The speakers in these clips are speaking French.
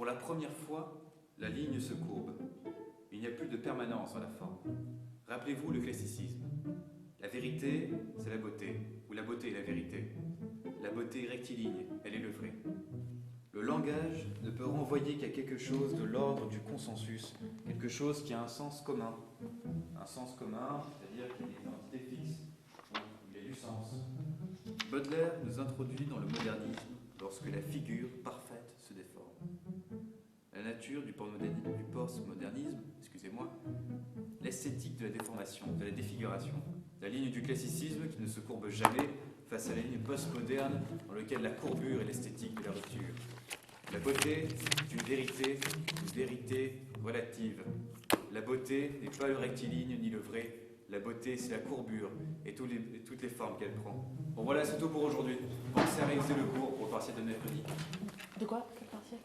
Pour la première fois, la ligne se courbe. Il n'y a plus de permanence dans la forme. Rappelez-vous le classicisme. La vérité, c'est la beauté, ou la beauté est la vérité. La beauté est rectiligne, elle est le vrai. Le langage ne peut renvoyer qu'à quelque chose de l'ordre du consensus, quelque chose qui a un sens commun. Un sens commun, c'est-à-dire qu'il y a une identité fixe, donc il y a du sens. Baudelaire nous introduit dans le modernisme lorsque la figure parfaite se déforme. La nature du postmodernisme, excusez-moi, l'esthétique de la déformation, de la défiguration, la ligne du classicisme qui ne se courbe jamais face à la ligne postmoderne dans laquelle la courbure est l'esthétique de la rupture. La beauté est une vérité relative. La beauté n'est pas le rectiligne ni le vrai. La beauté, c'est la courbure et toutes les formes qu'elle prend. Bon voilà, c'est tout pour aujourd'hui. Pensez à réviser le cours pour le partiel de mercredi. De quoi? Quel partiel?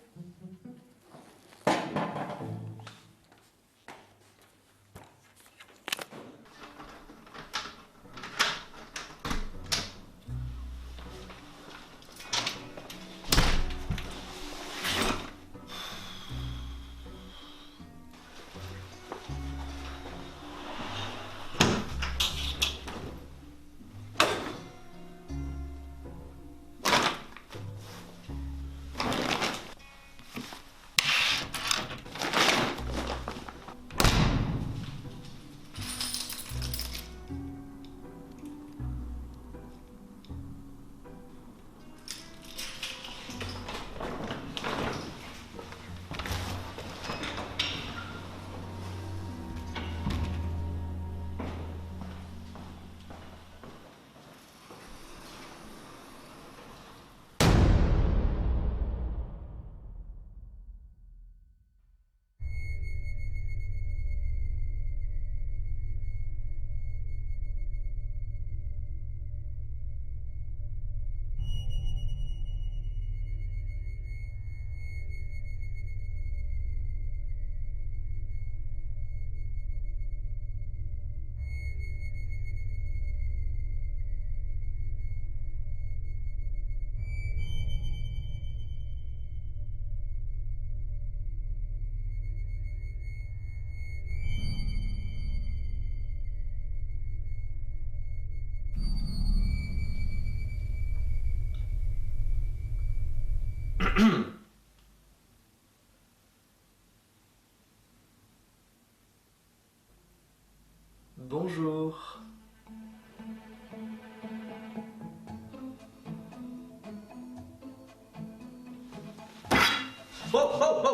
Bonjour.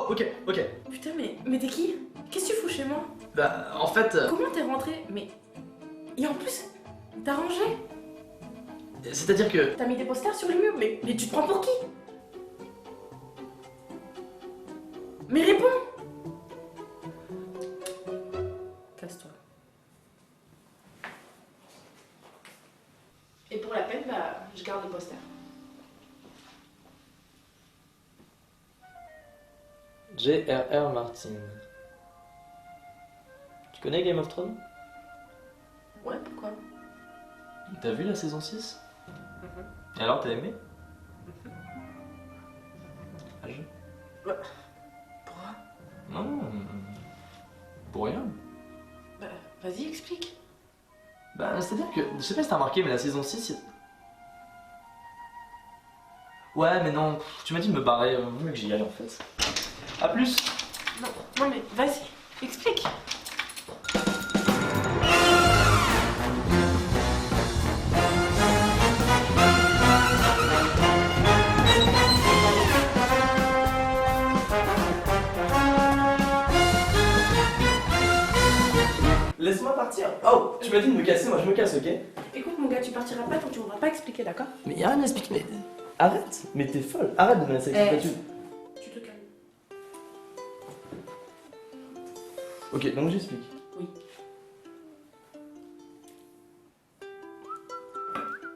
Ok. Putain, mais t'es qui? Qu'est-ce que tu fous chez moi? Bah, en fait, Comment t'es rentré? Mais. Et en plus, t'as rangé? c'est-à-dire que... T'as mis des posters sur le mur? Mais tu te prends pour qui? Mais réponds! Casse-toi. Et pour la peine, bah, je garde les posters. J.R.R. Martin. Tu connais Game of Thrones? Ouais, pourquoi? T'as vu la saison 6? Et alors, t'as aimé? Ah, Ouais. Pourquoi? Non, pour rien. Bah, vas-y, explique. Bah, c'est-à-dire que, je sais pas si t'as remarqué, mais la saison 6... Ouais, mais non, tu m'as dit de me barrer, vaut mieux que j'y aille en fait. A plus. Non mais vas-y, explique. Laisse-moi partir. Oh, tu m'as dit de me casser, moi je me casse, ok? Écoute mon gars, tu partiras pas tant que tu m'auras pas expliqué, d'accord? Mais y'a rien à expliquer, mais... Arrête. Mais t'es folle, arrête de me laisser expliquer. Tu te calmes. Ok, donc j'explique. Oui.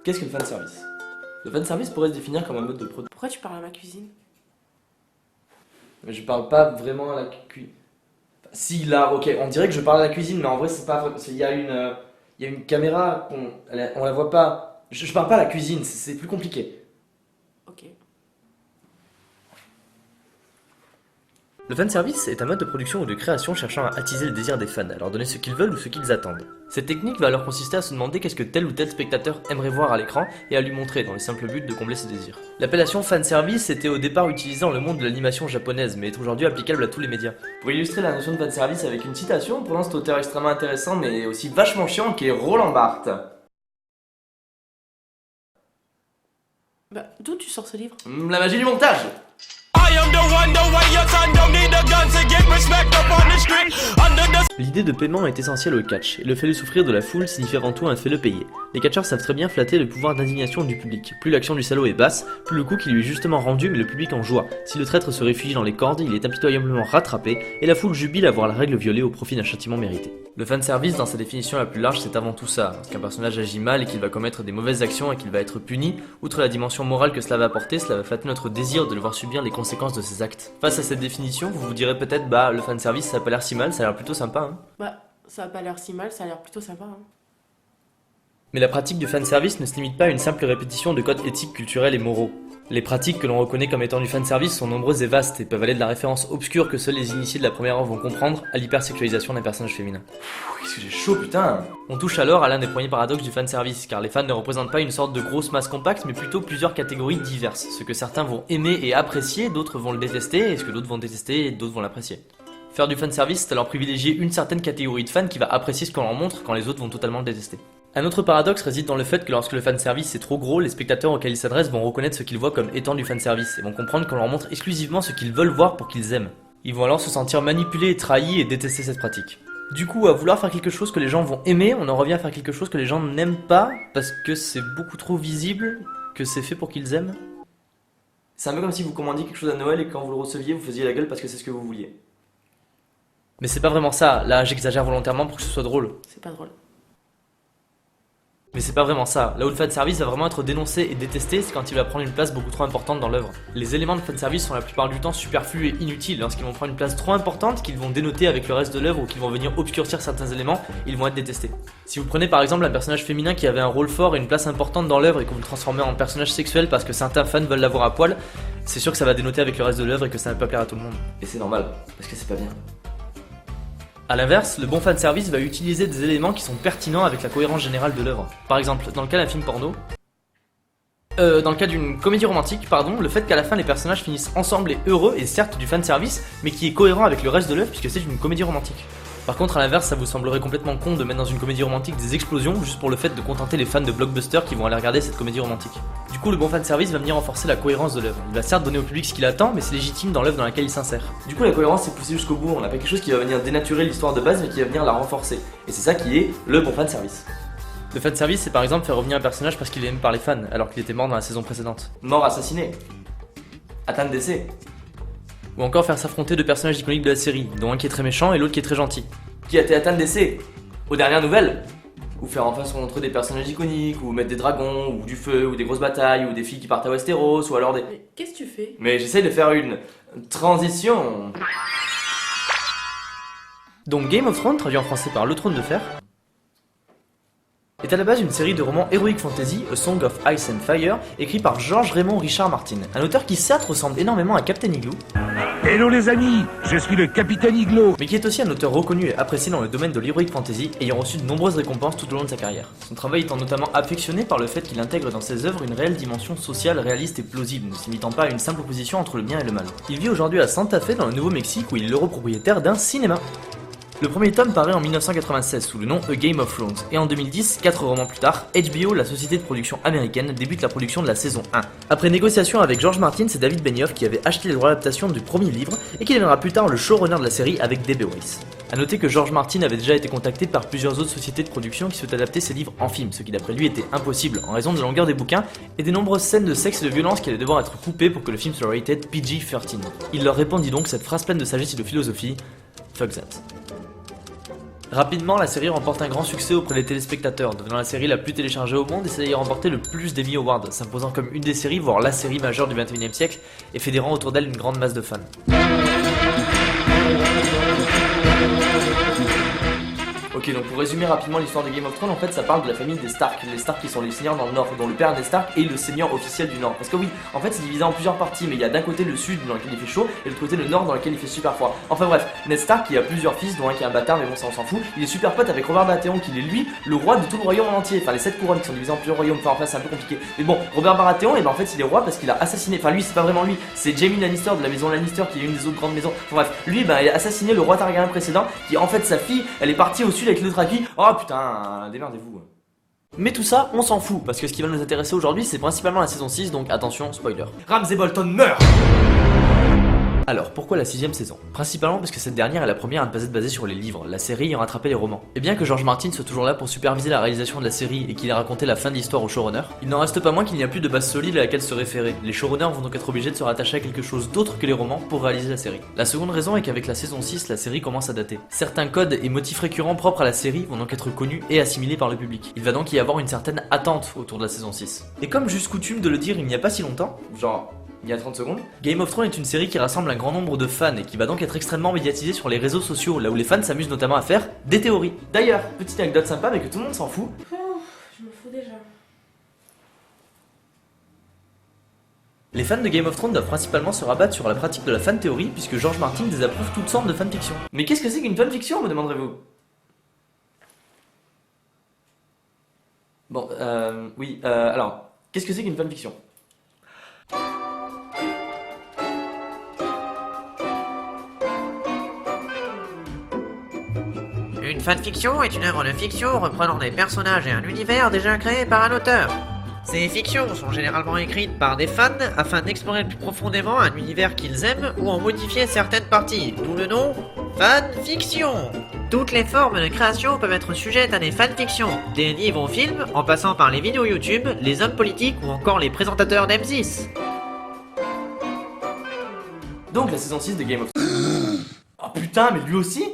Qu'est-ce que le fanservice? Le fanservice pourrait se définir comme un mode de production. Pourquoi tu parles à ma cuisine? Mais je parle pas vraiment à la cuisine. Si, là, ok, on dirait que je parle à la cuisine, mais en vrai, c'est pas. Il y a une caméra, on la voit pas. Je parle pas à la cuisine, c'est plus compliqué. Ok. Le fanservice est un mode de production ou de création cherchant à attiser le désir des fans, à leur donner ce qu'ils veulent ou ce qu'ils attendent. Cette technique va alors consister à se demander qu'est-ce que tel ou tel spectateur aimerait voir à l'écran et à lui montrer dans le simple but de combler ses désirs. L'appellation fanservice était au départ utilisée dans le monde de l'animation japonaise, mais est aujourd'hui applicable à tous les médias. Pour illustrer la notion de fanservice avec une citation, prenons cet auteur extrêmement intéressant mais aussi vachement chiant qui est Roland Barthes. Bah, d'où tu sors ce livre? La magie du montage. L'idée de paiement est essentielle au catch, et le fait de souffrir de la foule signifie avant tout un fait le payer. Les catcheurs savent très bien flatter le pouvoir d'indignation du public. Plus l'action du salaud est basse, plus le coup qui lui est justement rendu met le public en joie. Si le traître se réfugie dans les cordes, il est impitoyablement rattrapé, et la foule jubile à voir la règle violée au profit d'un châtiment mérité. Le fanservice, dans sa définition la plus large, c'est avant tout ça. Lorsqu'un personnage agit mal et qu'il va commettre des mauvaises actions et qu'il va être puni, outre la dimension morale que cela va apporter, cela va flatter notre désir de le voir subir les conséquences de ses actes. Face à cette définition, vous vous direz peut-être, bah, le fanservice ça a pas l'air si mal, ça a l'air plutôt sympa, hein. Bah, ça a pas l'air si mal, ça a l'air plutôt sympa, hein. Mais la pratique du fanservice ne se limite pas à une simple répétition de codes éthiques, culturels et moraux. Les pratiques que l'on reconnaît comme étant du fanservice sont nombreuses et vastes et peuvent aller de la référence obscure que seuls les initiés de la première heure vont comprendre à l'hypersexualisation d'un personnage féminin. Qu'est-ce que j'ai chaud, putain! On touche alors à l'un des premiers paradoxes du fanservice, car les fans ne représentent pas une sorte de grosse masse compacte, mais plutôt plusieurs catégories diverses. Ce que certains vont aimer et apprécier, d'autres vont le détester, et ce que d'autres vont détester et d'autres vont l'apprécier. Faire du fanservice, c'est alors privilégier une certaine catégorie de fans qui va apprécier ce qu'on leur montre quand les autres vont totalement le détester. Un autre paradoxe réside dans le fait que lorsque le fanservice est trop gros, les spectateurs auxquels il s'adresse vont reconnaître ce qu'ils voient comme étant du fanservice et vont comprendre qu'on leur montre exclusivement ce qu'ils veulent voir pour qu'ils aiment. Ils vont alors se sentir manipulés, trahis et détester cette pratique. Du coup, à vouloir faire quelque chose que les gens vont aimer, on en revient à faire quelque chose que les gens n'aiment pas parce que c'est beaucoup trop visible, que c'est fait pour qu'ils aiment. C'est un peu comme si vous commandiez quelque chose à Noël et quand vous le receviez, vous faisiez la gueule parce que c'est ce que vous vouliez. Mais c'est pas vraiment ça, là j'exagère volontairement pour que ce soit drôle. C'est pas drôle. Mais c'est pas vraiment ça. Là où le fanservice va vraiment être dénoncé et détesté, c'est quand il va prendre une place beaucoup trop importante dans l'œuvre. Les éléments de fanservice sont la plupart du temps superflus et inutiles. Lorsqu'ils vont prendre une place trop importante, qu'ils vont dénoter avec le reste de l'œuvre ou qu'ils vont venir obscurcir certains éléments, ils vont être détestés. Si vous prenez par exemple un personnage féminin qui avait un rôle fort et une place importante dans l'œuvre et que vous le transformez en personnage sexuel parce que certains fans veulent l'avoir à poil, c'est sûr que ça va dénoter avec le reste de l'œuvre et que ça va pas plaire à tout le monde. Et c'est normal, parce que c'est pas bien. A l'inverse, le bon fanservice va utiliser des éléments qui sont pertinents avec la cohérence générale de l'œuvre. Par exemple, dans le cas d'un film porno, dans le cas d'une comédie romantique, pardon, le fait qu'à la fin les personnages finissent ensemble et heureux est certes du fanservice, mais qui est cohérent avec le reste de l'œuvre puisque c'est une comédie romantique. Par contre, à l'inverse, ça vous semblerait complètement con de mettre dans une comédie romantique des explosions juste pour le fait de contenter les fans de blockbuster qui vont aller regarder cette comédie romantique. Du coup, le bon fanservice va venir renforcer la cohérence de l'œuvre. Il va certes donner au public ce qu'il attend, mais c'est légitime dans l'œuvre dans laquelle il s'insère. Du coup, la cohérence est poussée jusqu'au bout. On n'a pas quelque chose qui va venir dénaturer l'histoire de base, mais qui va venir la renforcer. Et c'est ça qui est le bon fanservice. Le fanservice, c'est par exemple faire revenir un personnage parce qu'il est aimé par les fans, alors qu'il était mort dans la saison précédente. Mort assassiné. Atteinte d'essai. Ou encore faire s'affronter deux personnages iconiques de la série, dont un qui est très méchant et l'autre qui est très gentil. Qui a été atteint d'essai aux dernières nouvelles. Ou faire enfin se montrer des personnages iconiques, ou mettre des dragons, ou du feu, ou des grosses batailles, ou des filles qui partent à Westeros, ou alors des... Mais qu'est-ce que tu fais? Mais j'essaye de faire une transition. Donc Game of Thrones, traduit en français par Le Trône de Fer, est à la base une série de romans heroic fantasy, A Song of Ice and Fire, écrit par George Raymond Richard Martin, un auteur qui certes ressemble énormément à Captain Igloo, Hello les amis, je suis le Capitaine Igloo. mais qui est aussi un auteur reconnu et apprécié dans le domaine de l'heroic fantasy, ayant reçu de nombreuses récompenses tout au long de sa carrière. Son travail étant notamment affectionné par le fait qu'il intègre dans ses œuvres une réelle dimension sociale, réaliste et plausible, ne s'imitant pas à une simple opposition entre le bien et le mal. Il vit aujourd'hui à Santa Fe dans le Nouveau-Mexique où il est l'heureux propriétaire d'un cinéma. Le premier tome paraît en 1996 sous le nom A Game of Thrones, et en 2010, 4 romans plus tard, HBO, la société de production américaine, débute la production de la saison 1. Après négociation avec George Martin, c'est David Benioff qui avait acheté les droits d'adaptation du premier livre et qui deviendra plus tard le showrunner de la série avec D.B. Weiss. A noter que George Martin avait déjà été contacté par plusieurs autres sociétés de production qui souhaitent adapter ses livres en film, ce qui d'après lui était impossible en raison de la longueur des bouquins et des nombreuses scènes de sexe et de violence qui allaient devoir être coupées pour que le film soit rated PG-13. Il leur répondit donc cette phrase pleine de sagesse et de philosophie: Fuck that. Rapidement, la série remporte un grand succès auprès des téléspectateurs, devenant la série la plus téléchargée au monde et s'est remporté le plus d'Emmy Awards, s'imposant comme une des séries, voire la série majeure du XXIe siècle, et fédérant autour d'elle une grande masse de fans. Ok, donc pour résumer rapidement l'histoire de Game of Thrones, en fait ça parle de la famille des Stark. Les Stark qui sont les seigneurs dans le nord, dont le père des Stark est le seigneur officiel du nord. Parce que oui, en fait c'est divisé en plusieurs parties, mais il y a d'un côté le sud dans lequel il fait chaud, et de l'autre côté le nord dans lequel il fait super froid. Enfin bref, Ned Stark qui a plusieurs fils, dont un qui est un bâtard, mais bon ça on s'en fout. Il est super pote avec Robert Baratheon, qui est lui le roi de tout le royaume en entier. Enfin les 7 couronnes qui sont divisées en plusieurs royaumes, enfin c'est un peu compliqué. Mais bon, Robert Baratheon, et ben en fait il est roi parce qu'il a assassiné, enfin lui c'est pas vraiment lui, c'est Jaime Lannister de la maison Lannister qui est une des autres grandes maisons. Enfin bref, lui ben il a assassiné le roi Targaryen précédent, qui en fait sa fille, elle est partie au sud avec les Dothraki. Oh putain, démerdez-vous. Mais tout ça, on s'en fout, parce que ce qui va nous intéresser aujourd'hui, c'est principalement la saison 6, donc attention, spoiler. Ramsay Bolton meurt. Alors, pourquoi la 6ème saison? Principalement parce que cette dernière est la première à ne pas être basée sur les livres, la série ayant rattrapé les romans. Et bien que George Martin soit toujours là pour superviser la réalisation de la série et qu'il ait raconté la fin de l'histoire au showrunner, il n'en reste pas moins qu'il n'y a plus de base solide à laquelle se référer. Les showrunners vont donc être obligés de se rattacher à quelque chose d'autre que les romans pour réaliser la série. La seconde raison est qu'avec la saison 6, la série commence à dater. Certains codes et motifs récurrents propres à la série vont donc être connus et assimilés par le public. Il va donc y avoir une certaine attente autour de la saison 6. Et comme juste coutume de le dire il n'y a pas si longtemps, genre il y a 30 secondes, Game of Thrones est une série qui rassemble un grand nombre de fans et qui va donc être extrêmement médiatisée sur les réseaux sociaux, là où les fans s'amusent notamment à faire des théories. D'ailleurs, petite anecdote sympa mais que tout le monde s'en fout. Je me fous déjà. Les fans de Game of Thrones doivent principalement se rabattre sur la pratique de la fan théorie puisque George Martin désapprouve toutes sortes de fanfiction. Mais qu'est-ce que c'est qu'une fanfiction, me demanderez-vous? Bon, oui, alors, qu'est-ce que c'est qu'une fanfiction? Une fanfiction est une œuvre de fiction reprenant des personnages et un univers déjà créé par un auteur. Ces fictions sont généralement écrites par des fans afin d'explorer plus profondément un univers qu'ils aiment ou en modifier certaines parties, d'où le nom fanfiction. Toutes les formes de création peuvent être sujettes à des fanfictions, des livres aux films, en passant par les vidéos YouTube, les hommes politiques ou encore les présentateurs d'M6. Donc la saison 6 de Game of Thrones. Oh putain, mais lui aussi?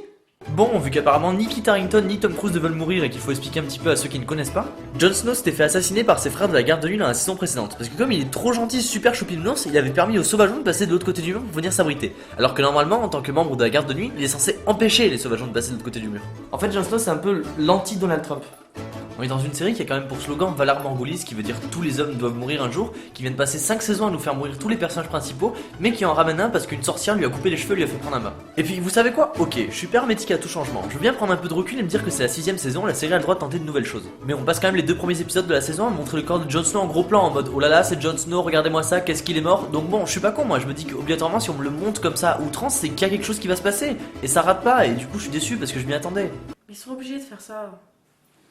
Bon, vu qu'apparemment ni Kit Harington ni Tom Cruise ne veulent mourir et qu'il faut expliquer un petit peu à ceux qui ne connaissent pas, Jon Snow s'était fait assassiner par ses frères de la garde de nuit dans la saison précédente. Parce que comme il est trop gentil, super choupinounours, il avait permis aux sauvageons de passer de l'autre côté du mur pour venir s'abriter. Alors que normalement, en tant que membre de la garde de nuit, il est censé empêcher les sauvageons de passer de l'autre côté du mur. En fait, Jon Snow c'est un peu l'anti-Donald Trump. On est dans une série qui a quand même pour slogan Valar Morghulis, qui veut dire tous les hommes doivent mourir un jour, qui vient de passer 5 saisons à nous faire mourir tous les personnages principaux, mais qui en ramène un parce qu'une sorcière lui a coupé les cheveux et lui a fait prendre un bain. Et puis vous savez quoi? Ok, je suis pas hermétique à tout changement. Je veux bien prendre un peu de recul et me dire que c'est la 6ème saison, la série a le droit de tenter de nouvelles choses. Mais on passe quand même les 2 premiers épisodes de la saison à montrer le corps de Jon Snow en gros plan, en mode oh là là c'est Jon Snow, regardez-moi ça, qu'est-ce qu'il est mort. Donc bon, je suis pas con, moi je me dis qu'obligatoirement si on me le montre comme ça à outrance, c'est qu'il y a quelque chose qui va se passer. Et ça rate pas, et du coup je suis déçu parce que je m'y attendais. Ils sont obligés de faire ça.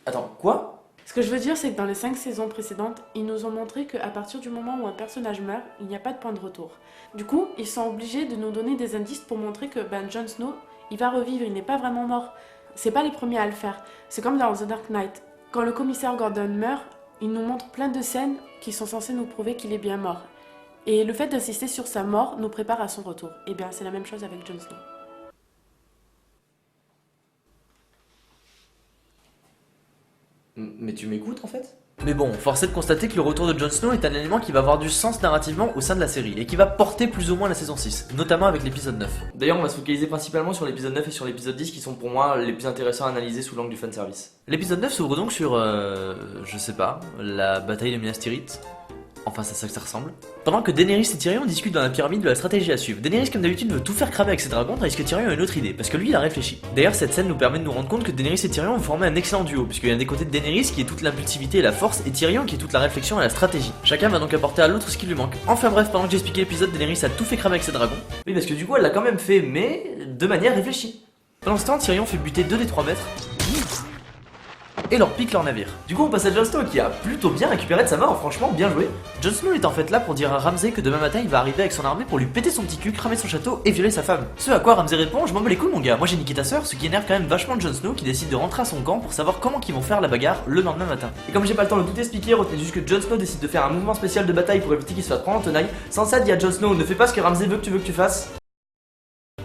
Attends, quoi? Ce que je veux dire, c'est que dans les 5 saisons précédentes, ils nous ont montré qu'à partir du moment où un personnage meurt, il n'y a pas de point de retour. Du coup, ils sont obligés de nous donner des indices pour montrer que Jon Snow, il va revivre, il n'est pas vraiment mort. C'est pas les premiers à le faire. C'est comme dans The Dark Knight. Quand le commissaire Gordon meurt, il nous montre plein de scènes qui sont censées nous prouver qu'il est bien mort. Et le fait d'insister sur sa mort nous prépare à son retour. Et bien, c'est la même chose avec Jon Snow. Mais tu m'écoutes en fait? Mais bon, force est de constater que le retour de Jon Snow est un élément qui va avoir du sens narrativement au sein de la série et qui va porter plus ou moins la saison 6, notamment avec l'épisode 9. D'ailleurs, on va se focaliser principalement sur l'épisode 9 et sur l'épisode 10 qui sont pour moi les plus intéressants à analyser sous l'angle du fanservice. L'épisode 9 s'ouvre donc sur, je sais pas, la bataille de Minas Tirith. Enfin, c'est ça que ça ressemble. Pendant que Daenerys et Tyrion discutent dans la pyramide de la stratégie à suivre. Daenerys, comme d'habitude, veut tout faire cramer avec ses dragons, tandis que Tyrion a une autre idée, parce que lui, il a réfléchi. D'ailleurs, cette scène nous permet de nous rendre compte que Daenerys et Tyrion vont former un excellent duo, puisqu'il y a des côtés de Daenerys qui est toute l'impulsivité et la force, et Tyrion qui est toute la réflexion et la stratégie. Chacun va donc apporter à l'autre ce qui lui manque. Enfin bref, pendant que j'expliquais l'épisode, Daenerys a tout fait cramer avec ses dragons. Oui, parce que du coup, elle l'a quand même fait, mais de manière réfléchie. Pendant ce temps, Tyrion fait buter 2 des 3 maîtres et leur pique leur navire. Du coup on passe à Jon Snow qui a plutôt bien récupéré de sa mort, franchement bien joué. Jon Snow est en fait là pour dire à Ramsay que demain matin il va arriver avec son armée pour lui péter son petit cul, cramer son château et violer sa femme. Ce à quoi Ramsay répond: je m'en bats les couilles mon gars, moi j'ai niqué ta sœur, ce qui énerve quand même vachement Jon Snow qui décide de rentrer à son camp pour savoir comment qu'ils vont faire la bagarre le lendemain matin. Et comme j'ai pas le temps de tout expliquer, retenez juste que Jon Snow décide de faire un mouvement spécial de bataille pour éviter qu'il se fasse prendre en tenaille. Sans ça dit à Jon Snow: ne fais pas ce que Ramsay veut que tu fasses.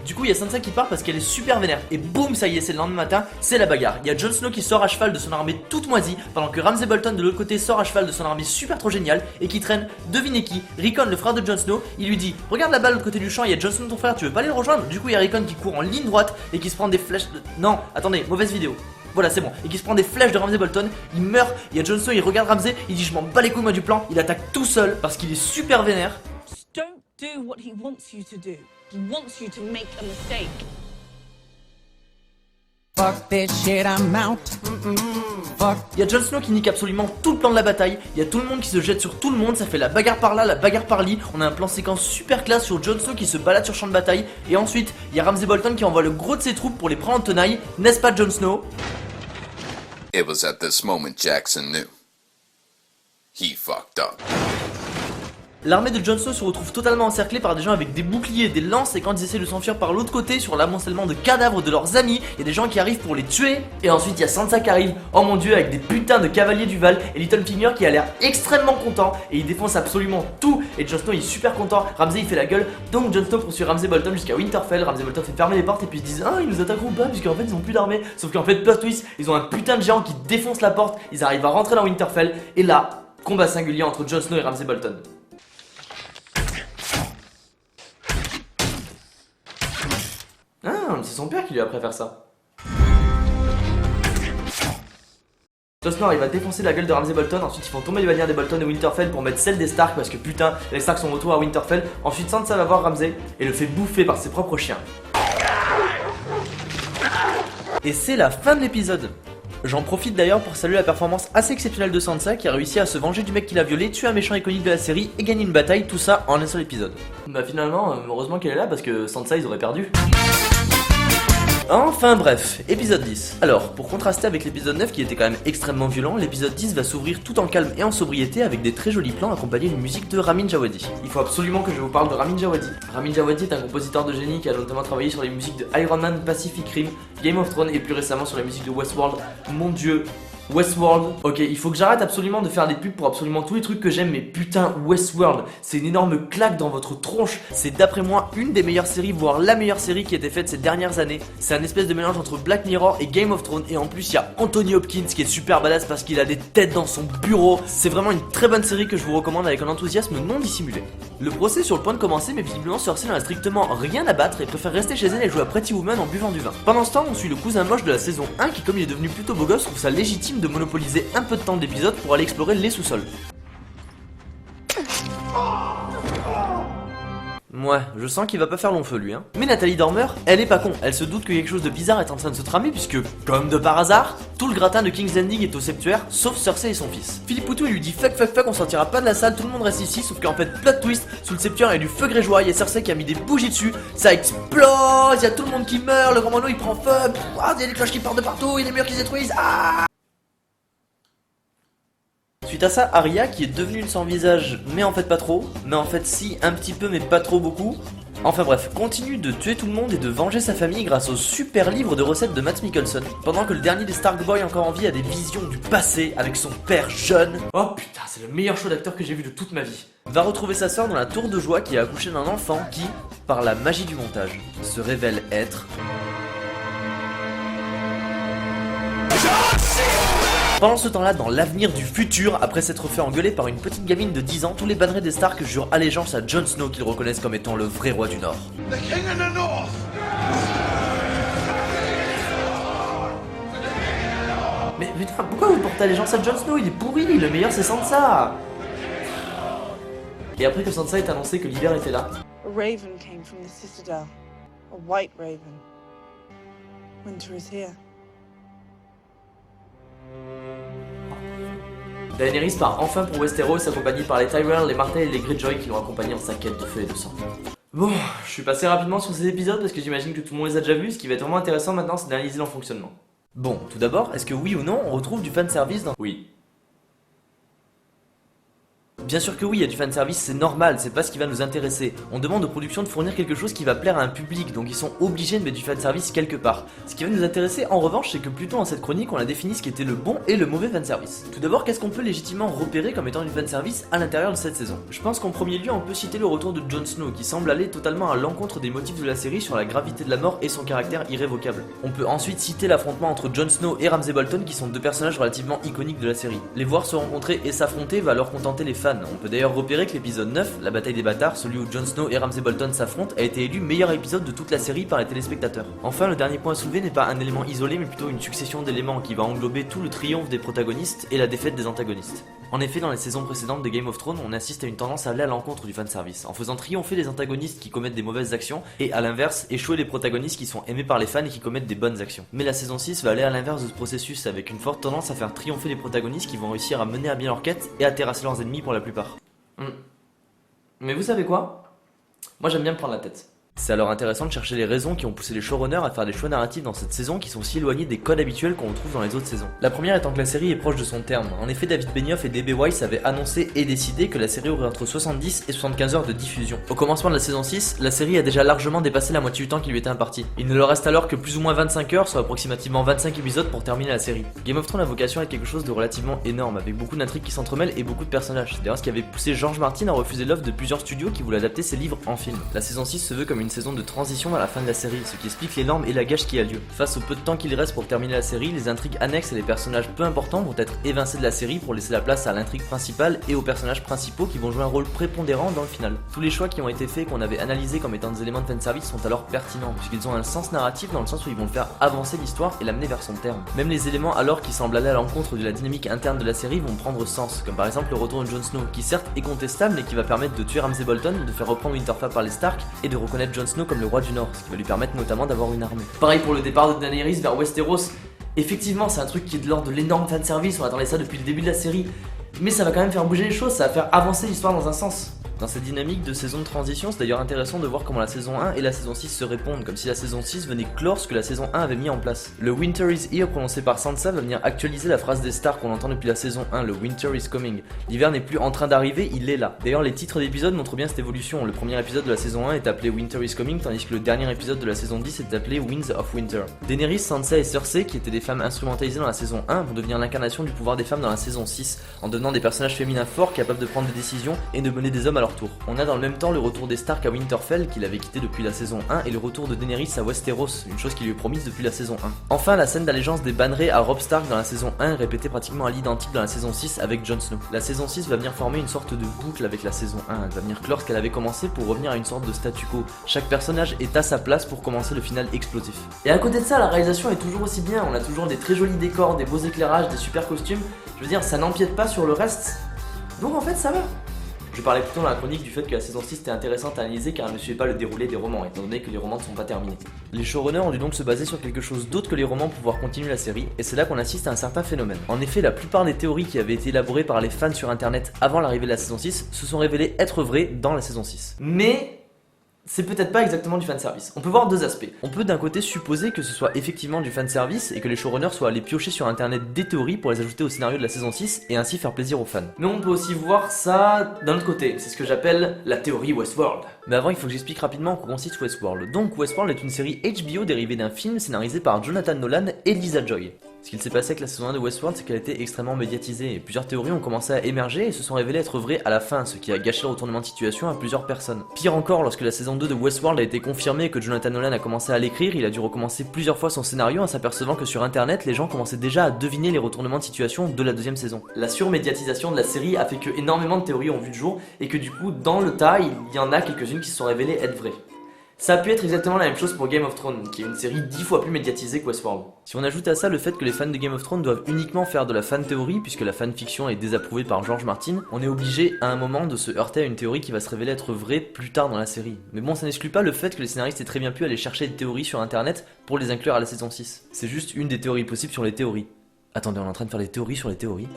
Du coup, il y a Sansa qui part parce qu'elle est super vénère. Et boum, ça y est, c'est le lendemain matin, c'est la bagarre. Il y a Jon Snow qui sort à cheval de son armée toute moisie, pendant que Ramsay Bolton de l'autre côté sort à cheval de son armée super trop géniale et qui traîne, devinez qui, Rickon, le frère de Jon Snow. Il lui dit: regarde là-bas de l'autre côté du champ, il y a Jon Snow ton frère, tu veux pas aller le rejoindre? Du coup, il y a Rickon qui court en ligne droite et qui se prend des flèches de... Non, attendez, mauvaise vidéo. voilà c'est bon, et qui se prend des flèches de Ramsay Bolton, il meurt, il y a Jon Snow, il regarde Ramsay, il dit je m'en bats les couilles moi du plan, il attaque tout seul parce qu'il est super vénère. Just don't do what he wants you to do. He wants you to make a mistake. Fuck this shit, I'm out. Fuck. Il y a Jon Snow qui nique absolument tout le plan de la bataille, il y a tout le monde qui se jette sur tout le monde, ça fait la bagarre par là, la bagarre par là, on a un plan séquence super classe sur Jon Snow qui se balade sur champ de bataille, et ensuite il y a Ramsay Bolton qui envoie le gros de ses troupes pour les prendre en tenaille, n'est-ce pas Jon Snow? It was at this moment Jackson knew. He fucked up. L'armée de Jon Snow se retrouve totalement encerclée par des gens avec des boucliers, des lances, et quand ils essaient de s'enfuir par l'autre côté sur l'amoncellement de cadavres de leurs amis, il y a des gens qui arrivent pour les tuer, et ensuite il y a Sansa qui arrive, oh mon dieu, avec des putains de cavaliers du Val, et Littlefinger qui a l'air extrêmement content, et il défonce absolument tout, et Jon Snow il est super content, Ramsay il fait la gueule, donc Jon Snow poursuit Ramsay Bolton jusqu'à Winterfell, Ramsay Bolton fait fermer les portes, et puis ils se disent ah ils nous attaqueront pas, puisqu'en fait ils ont plus d'armée, sauf qu'en fait plot twist, ils ont un putain de géant qui défonce la porte, ils arrivent à rentrer dans Winterfell, et là, combat singulier entre Jon Snow et Ramsay Bolton. Ah, c'est son père qui lui a appris à faire ça. Jon Snow il va défoncer la gueule de Ramsay Bolton, ensuite ils font tomber les bannières des Bolton et Winterfell pour mettre celle des Stark parce que putain, les Stark sont retour à Winterfell. Ensuite Sansa va voir Ramsay et le fait bouffer par ses propres chiens. Et c'est la fin de l'épisode. J'en profite d'ailleurs pour saluer la performance assez exceptionnelle de Sansa qui a réussi à se venger du mec qui l'a violé, tuer un méchant iconique de la série et gagner une bataille, tout ça en un seul épisode. Bah finalement, heureusement qu'elle est là parce que Sansa ils auraient perdu. Enfin bref, épisode 10. Alors, pour contraster avec l'épisode 9 qui était quand même extrêmement violent, l'épisode 10 va s'ouvrir tout en calme et en sobriété avec des très jolis plans accompagnés d'une musique de Ramin Djawadi. Il faut absolument que je vous parle de Ramin Djawadi. Ramin Djawadi est un compositeur de génie qui a notamment travaillé sur les musiques de Iron Man, Pacific Rim, Game of Thrones et plus récemment sur la musique de Westworld. Mon dieu, Westworld. Ok, il faut que j'arrête absolument de faire des pubs pour absolument tous les trucs que j'aime, mais putain, Westworld, c'est une énorme claque dans votre tronche. C'est d'après moi une des meilleures séries, voire la meilleure série qui a été faite ces dernières années. C'est un espèce de mélange entre Black Mirror et Game of Thrones, et en plus il y a Anthony Hopkins qui est super badass parce qu'il a des têtes dans son bureau. C'est vraiment une très bonne série que je vous recommande avec un enthousiasme non dissimulé. Le procès est sur le point de commencer, mais visiblement Cersei n'en a strictement rien à battre et préfère rester chez elle et jouer à Pretty Woman en buvant du vin. Pendant ce temps, on suit le cousin moche de la saison 1 qui, comme il est devenu plutôt beau gosse, trouve ça légitime de monopoliser un peu de temps d'épisode pour aller explorer les sous-sols. Ouais, je sens qu'il va pas faire long feu lui hein. Mais Nathalie Dormer, elle est pas con, elle se doute que quelque chose de bizarre est en train de se tramer puisque, comme de par hasard, tout le gratin de King's Landing est au septuaire, sauf Cersei et son fils. Philippe Poutou il lui dit fuck, on sortira pas de la salle, tout le monde reste ici, sauf qu'en fait, plot twist, sous le septuaire il y a du feu grégeois, il y a Cersei qui a mis des bougies dessus, ça explose, il y a tout le monde qui meurt, le grand moineau il prend feu, il y a des cloches qui partent de partout, il y a des murs qui se détruisent, ah. Suite à ça, Arya, qui est devenue une sans visage, mais en fait pas trop, mais en fait si, un petit peu mais pas trop beaucoup. Enfin bref, continue de tuer tout le monde et de venger sa famille grâce au super livre de recettes de Matt Mikkelsen, pendant que le dernier des Stark Boys encore en vie a des visions du passé avec son père jeune. Oh putain, c'est le meilleur show d'acteur que j'ai vu de toute ma vie. Va retrouver sa sœur dans la tour de joie qui a accouché d'un enfant qui, par la magie du montage, se révèle être... Pendant ce temps-là, dans l'avenir du futur, après s'être fait engueuler par une petite gamine de 10 ans, tous les bannerets des Stark jurent allégeance à Jon Snow qu'ils reconnaissent comme étant le vrai roi du Nord. Mais putain, pourquoi vous portez allégeance à Jon Snow? Il est pourri, le meilleur c'est Sansa. Et après que Sansa ait annoncé que l'hiver était là, A raven came from the citadel. A white raven. Winter is here. Daenerys part enfin pour Westeros, accompagnée par les Tyrell, les Martell et les Greyjoy qui l'ont accompagnée en sa quête de feu et de sang. Bon, je suis passé rapidement sur ces épisodes parce que j'imagine que tout le monde les a déjà vus. Ce qui va être vraiment intéressant maintenant, c'est d'analyser leur fonctionnement. Bon, tout d'abord, est-ce que oui ou non on retrouve du fanservice dans... Oui. Bien sûr que oui, il y a du fanservice, c'est normal, c'est pas ce qui va nous intéresser. On demande aux productions de fournir quelque chose qui va plaire à un public, donc ils sont obligés de mettre du fanservice quelque part. Ce qui va nous intéresser en revanche, c'est que plutôt dans cette chronique, on a défini ce qui était le bon et le mauvais fanservice. Tout d'abord, qu'est-ce qu'on peut légitimement repérer comme étant du fanservice à l'intérieur de cette saison? Je pense qu'en premier lieu, on peut citer le retour de Jon Snow, qui semble aller totalement à l'encontre des motifs de la série sur la gravité de la mort et son caractère irrévocable. On peut ensuite citer l'affrontement entre Jon Snow et Ramsay Bolton, qui sont deux personnages relativement iconiques de la série. Les voir se rencontrer et s'affronter va leur contenter les fans. fans. On peut d'ailleurs repérer que l'épisode 9, la bataille des bâtards, celui où Jon Snow et Ramsay Bolton s'affrontent, a été élu meilleur épisode de toute la série par les téléspectateurs. Enfin, le dernier point à soulever n'est pas un élément isolé, mais plutôt une succession d'éléments qui va englober tout le triomphe des protagonistes et la défaite des antagonistes. En effet, dans les saisons précédentes de Game of Thrones, on assiste à une tendance à aller à l'encontre du fanservice, en faisant triompher les antagonistes qui commettent des mauvaises actions, et à l'inverse, échouer les protagonistes qui sont aimés par les fans et qui commettent des bonnes actions. Mais la saison 6 va aller à l'inverse de ce processus, avec une forte tendance à faire triompher les protagonistes qui vont réussir à mener à bien leur quête et à terrasser leurs ennemis pour la plupart. Mais vous savez quoi ? Moi j'aime bien me prendre la tête. C'est alors intéressant de chercher les raisons qui ont poussé les showrunners à faire des choix narratifs dans cette saison qui sont si éloignés des codes habituels qu'on retrouve dans les autres saisons. La première étant que la série est proche de son terme. En effet, David Benioff et D.B. Weiss avaient annoncé et décidé que la série aurait entre 70 et 75 heures de diffusion. Au commencement de la saison 6, la série a déjà largement dépassé la moitié du temps qui lui était imparti. Il ne leur reste alors que plus ou moins 25 heures, soit approximativement 25 épisodes pour terminer la série. Game of Thrones a vocation à être quelque chose de relativement énorme, avec beaucoup d'intrigues qui s'entremêlent et beaucoup de personnages. C'est d'ailleurs ce qui avait poussé George Martin à refuser l'offre de plusieurs studios qui voulaient adapter ses livres en film. La saison 6 se veut comme une saison de transition à la fin de la série, ce qui explique l'énorme élagage qui a lieu. Face au peu de temps qu'il reste pour terminer la série, les intrigues annexes et les personnages peu importants vont être évincés de la série pour laisser la place à l'intrigue principale et aux personnages principaux qui vont jouer un rôle prépondérant dans le final. Tous les choix qui ont été faits et qu'on avait analysés comme étant des éléments de fanservice sont alors pertinents, puisqu'ils ont un sens narratif dans le sens où ils vont faire avancer l'histoire et l'amener vers son terme. Même les éléments alors qui semblent aller à l'encontre de la dynamique interne de la série vont prendre sens, comme par exemple le retour de Jon Snow, qui certes est contestable mais qui va permettre de tuer Ramsay Bolton, de faire reprendre Winterfell par les Stark et de reconnaître Jon Snow comme le roi du Nord, ce qui va lui permettre notamment d'avoir une armée. Pareil pour le départ de Daenerys vers Westeros. Effectivement, c'est un truc qui est de l'ordre de l'énorme fanservice, on attendait ça depuis le début de la série, mais ça va quand même faire bouger les choses, ça va faire avancer l'histoire dans un sens. Dans cette dynamique de saison de transition, c'est d'ailleurs intéressant de voir comment la saison 1 et la saison 6 se répondent, comme si la saison 6 venait clore ce que la saison 1 avait mis en place. Le Winter is here prononcé par Sansa va venir actualiser la phrase des stars qu'on entend depuis la saison 1, le Winter is coming. L'hiver n'est plus en train d'arriver, il est là. D'ailleurs, les titres d'épisodes montrent bien cette évolution. Le premier épisode de la saison 1 est appelé Winter is coming, tandis que le dernier épisode de la saison 10 est appelé Winds of Winter. Daenerys, Sansa et Cersei, qui étaient des femmes instrumentalisées dans la saison 1, vont devenir l'incarnation du pouvoir des femmes dans la saison 6, en devenant des personnages féminins forts capables de prendre des décisions et de mener des hommes à leur tour. On a dans le même temps le retour des Stark à Winterfell qu'il avait quitté depuis la saison 1 et le retour de Daenerys à Westeros, une chose qui lui est promise depuis la saison 1. Enfin, la scène d'allégeance des bannerets à Robb Stark dans la saison 1 est répétée pratiquement à l'identique dans la saison 6 avec Jon Snow. La saison 6 va venir former une sorte de boucle avec la saison 1, elle va venir clore ce qu'elle avait commencé pour revenir à une sorte de statu quo. Chaque personnage est à sa place pour commencer le final explosif. Et à côté de ça, la réalisation est toujours aussi bien, on a toujours des très jolis décors, des beaux éclairages, des super costumes, je veux dire, ça n'empiète pas sur le reste, donc en fait ça va. Je parlais plutôt dans la chronique du fait que la saison 6 était intéressante à analyser car elle ne suivait pas le déroulé des romans, étant donné que les romans ne sont pas terminés. Les showrunners ont dû donc se baser sur quelque chose d'autre que les romans pour pouvoir continuer la série, et c'est là qu'on assiste à un certain phénomène. En effet, la plupart des théories qui avaient été élaborées par les fans sur internet avant l'arrivée de la saison 6 se sont révélées être vraies dans la saison 6. Mais c'est peut-être pas exactement du fanservice. On peut voir deux aspects. On peut d'un côté supposer que ce soit effectivement du fanservice et que les showrunners soient allés piocher sur internet des théories pour les ajouter au scénario de la saison 6 et ainsi faire plaisir aux fans. Mais on peut aussi voir ça d'un autre côté, c'est ce que j'appelle la théorie Westworld. Mais avant, il faut que j'explique rapidement en quoi consiste Westworld. Donc Westworld est une série HBO dérivée d'un film scénarisé par Jonathan Nolan et Lisa Joy. Ce qu'il s'est passé avec la saison 1 de Westworld, c'est qu'elle a été extrêmement médiatisée et plusieurs théories ont commencé à émerger et se sont révélées être vraies à la fin, ce qui a gâché le retournement de situation à plusieurs personnes. Pire encore, lorsque la saison 2 de Westworld a été confirmée et que Jonathan Nolan a commencé à l'écrire, il a dû recommencer plusieurs fois son scénario en s'apercevant que sur internet, les gens commençaient déjà à deviner les retournements de situation de la deuxième saison. La surmédiatisation de la série a fait que énormément de théories ont vu le jour et que du coup, dans le tas, il y en a quelques-unes qui se sont révélées être vraies. Ça a pu être exactement la même chose pour Game of Thrones, qui est une série 10 fois plus médiatisée que Westworld. Si on ajoute à ça le fait que les fans de Game of Thrones doivent uniquement faire de la fan-théorie, puisque la fanfiction est désapprouvée par George Martin, on est obligé à un moment de se heurter à une théorie qui va se révéler être vraie plus tard dans la série. Mais bon, ça n'exclut pas le fait que les scénaristes aient très bien pu aller chercher des théories sur internet pour les inclure à la saison 6. C'est juste une des théories possibles sur les théories. Attendez, on est en train de faire des théories sur les théories?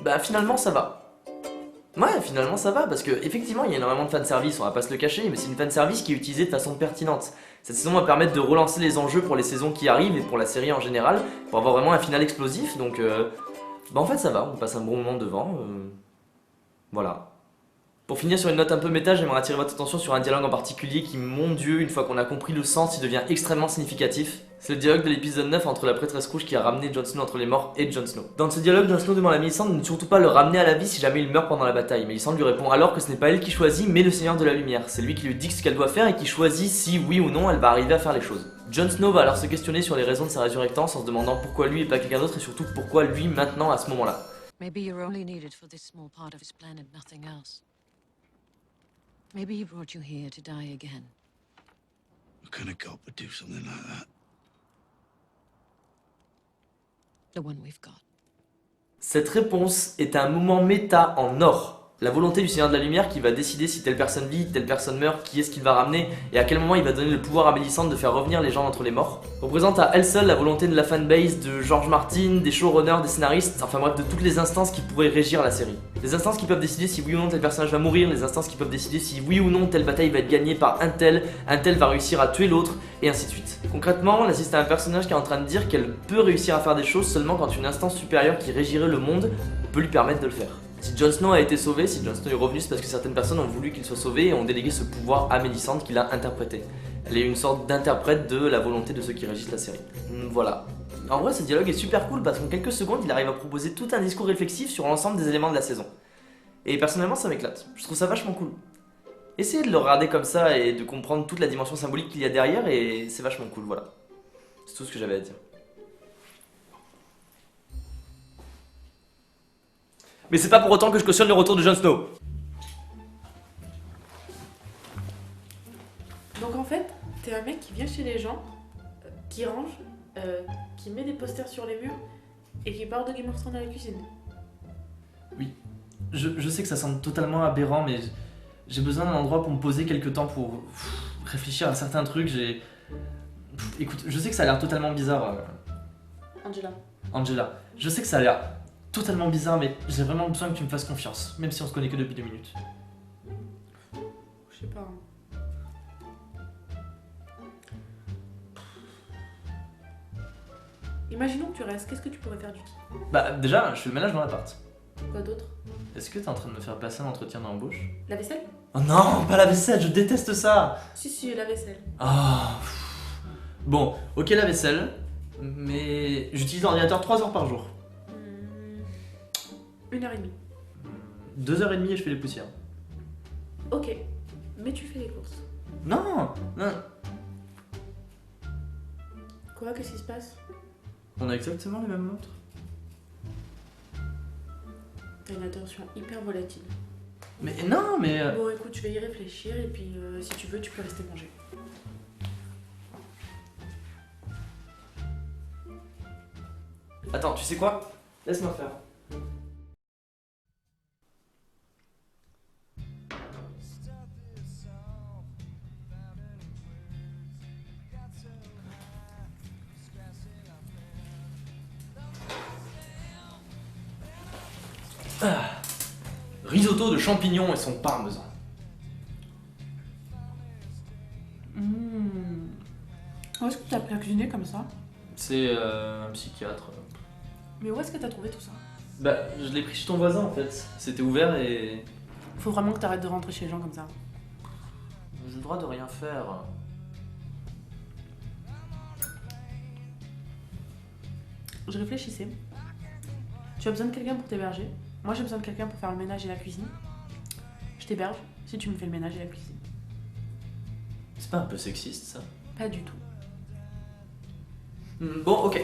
Bah finalement ça va. Ouais, finalement ça va, parce que effectivement il y a énormément de fanservice, on va pas se le cacher, mais c'est une fanservice qui est utilisée de façon pertinente. Cette saison va permettre de relancer les enjeux pour les saisons qui arrivent et pour la série en général, pour avoir vraiment un final explosif, donc bah en fait ça va, on passe un bon moment devant, voilà. Pour finir sur une note un peu méta, j'aimerais attirer votre attention sur un dialogue en particulier qui, mon dieu, une fois qu'on a compris le sens, il devient extrêmement significatif. C'est le dialogue de l'épisode 9 entre la prêtresse rouge qui a ramené Jon Snow entre les morts et Jon Snow. Dans ce dialogue, Jon Snow demande à Mélisandre de ne surtout pas le ramener à la vie si jamais il meurt pendant la bataille. Mélisandre lui répond alors que ce n'est pas elle qui choisit, mais le Seigneur de la Lumière. C'est lui qui lui dit ce qu'elle doit faire et qui choisit si, oui ou non, elle va arriver à faire les choses. Jon Snow va alors se questionner sur les raisons de sa résurrectance en se demandant pourquoi lui et pas quelqu'un d'autre et surtout pourquoi lui maintenant à ce moment-là. Maybe you're only needed for this small part of his plan and nothing else. Maybe he brought you here to die again. What kind of cop would do something like that? The one we've got. Cette réponse est un moment méta en or. La volonté du Seigneur de la Lumière qui va décider si telle personne vit, telle personne meurt, qui est-ce qu'il va ramener et à quel moment il va donner le pouvoir à Mélissandre de faire revenir les gens d'entre les morts. Représente à elle seule la volonté de la fanbase, de George Martin, des showrunners, des scénaristes, enfin bref de toutes les instances qui pourraient régir la série. Les instances qui peuvent décider si oui ou non tel personnage va mourir, les instances qui peuvent décider si oui ou non telle bataille va être gagnée par un tel va réussir à tuer l'autre, et ainsi de suite. Concrètement, on assiste à un personnage qui est en train de dire qu'elle peut réussir à faire des choses seulement quand une instance supérieure qui régirait le monde peut lui permettre de le faire. Si Jon Snow a été sauvé, si Jon Snow est revenu, c'est parce que certaines personnes ont voulu qu'il soit sauvé et ont délégué ce pouvoir à Mélissandre qui l'a interprété. Elle est une sorte d'interprète de la volonté de ceux qui régissent la série. Voilà. En vrai, ce dialogue est super cool parce qu'en quelques secondes, il arrive à proposer tout un discours réflexif sur l'ensemble des éléments de la saison. Et personnellement, ça m'éclate. Je trouve ça vachement cool. Essayez de le regarder comme ça et de comprendre toute la dimension symbolique qu'il y a derrière et c'est vachement cool, voilà. C'est tout ce que j'avais à dire. Mais c'est pas pour autant que je cautionne le retour de Jon Snow. Donc en fait, t'es un mec qui vient chez les gens, qui range, qui met des posters sur les murs et qui parle de Game of Thrones à la cuisine. Oui. Je sais que ça semble totalement aberrant, mais j'ai besoin d'un endroit pour me poser quelques temps pour réfléchir à certains trucs. Écoute, je sais que ça a l'air totalement bizarre. Angela. Je sais que ça a l'air totalement bizarre, mais j'ai vraiment besoin que tu me fasses confiance, même si on se connaît que depuis 2 minutes. Je sais pas. Imaginons que tu restes, qu'est-ce que tu pourrais faire du tout? Bah déjà, je fais le ménage dans l'appart. Quoi d'autre? Est-ce que t'es en train de me faire passer un entretien d'embauche? La vaisselle? Oh non, pas la vaisselle, je déteste ça. Si, la vaisselle. Ah. Bon, ok la vaisselle, mais j'utilise l'ordinateur 3 heures par jour. 1h30. 2h30 et je fais les poussières. Ok, mais tu fais les courses. Non. Quoi? Qu'est-ce qui se passe? On a exactement les mêmes montres. T'as une attention hyper volatile. Mais non, mais... Bon écoute, je vais y réfléchir et puis si tu veux, tu peux rester manger. Attends, tu sais quoi? Laisse-moi faire. Risotto de champignons et son parmesan. Où est-ce que t'as appris à cuisiner comme ça? C'est un psychiatre. Mais où est-ce que t'as trouvé tout ça? Bah, je l'ai pris chez ton voisin en fait. C'était ouvert et... Faut vraiment que t'arrêtes de rentrer chez les gens comme ça. J'ai le droit de rien faire. Je réfléchissais. Tu as besoin de quelqu'un pour t'héberger. Moi j'ai besoin de quelqu'un pour faire le ménage et la cuisine. Je t'héberge si tu me fais le ménage et la cuisine. C'est pas un peu sexiste ça? Pas du tout. Bon, ok.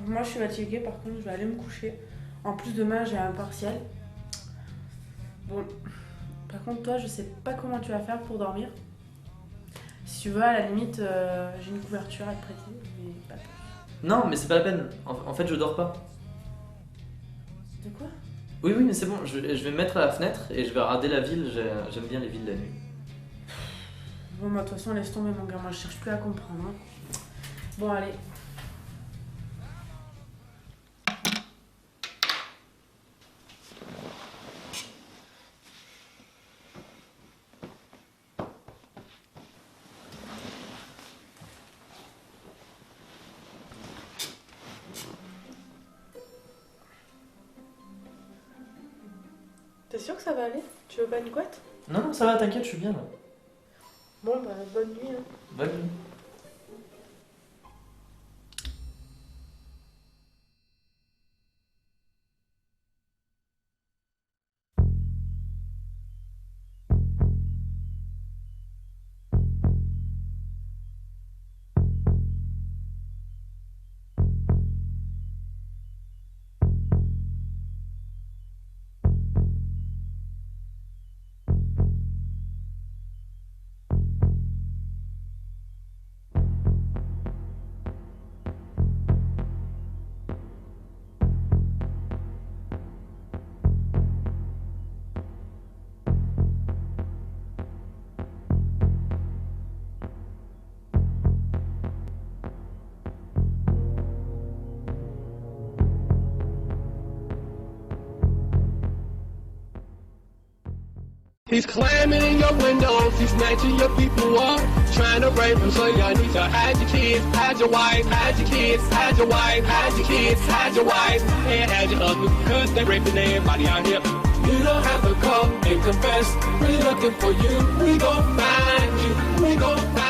Moi je suis fatiguée, par contre je vais aller me coucher. En plus demain j'ai un partiel. Bon, par contre toi je sais pas comment tu vas faire pour dormir. Si tu veux à la limite j'ai une couverture à te prêter, mais pas plus. Non, mais c'est pas la peine. En fait, je dors pas. De quoi? Oui, mais c'est bon. Je vais me mettre à la fenêtre et je vais regarder la ville. J'aime bien les villes la nuit. Bon bah de toute façon laisse tomber mon gars, moi je cherche plus à comprendre. Hein. Bon allez. T'es sûr que ça va aller? Tu veux pas une couette? Non, ça va, t'inquiète, je suis bien là. Bon bah bonne nuit. Hein. Bonne nuit. He's climbing in your windows, he's snatching your people up, trying to rape them, so y'all need to hide your kids, hide your wife, hide your kids, hide your wife, hide your kids, hide your wife, and hide your husband, cause they raping everybody out here. You don't have to come and confess, we're looking for you, we gon' find you, we gon' find you.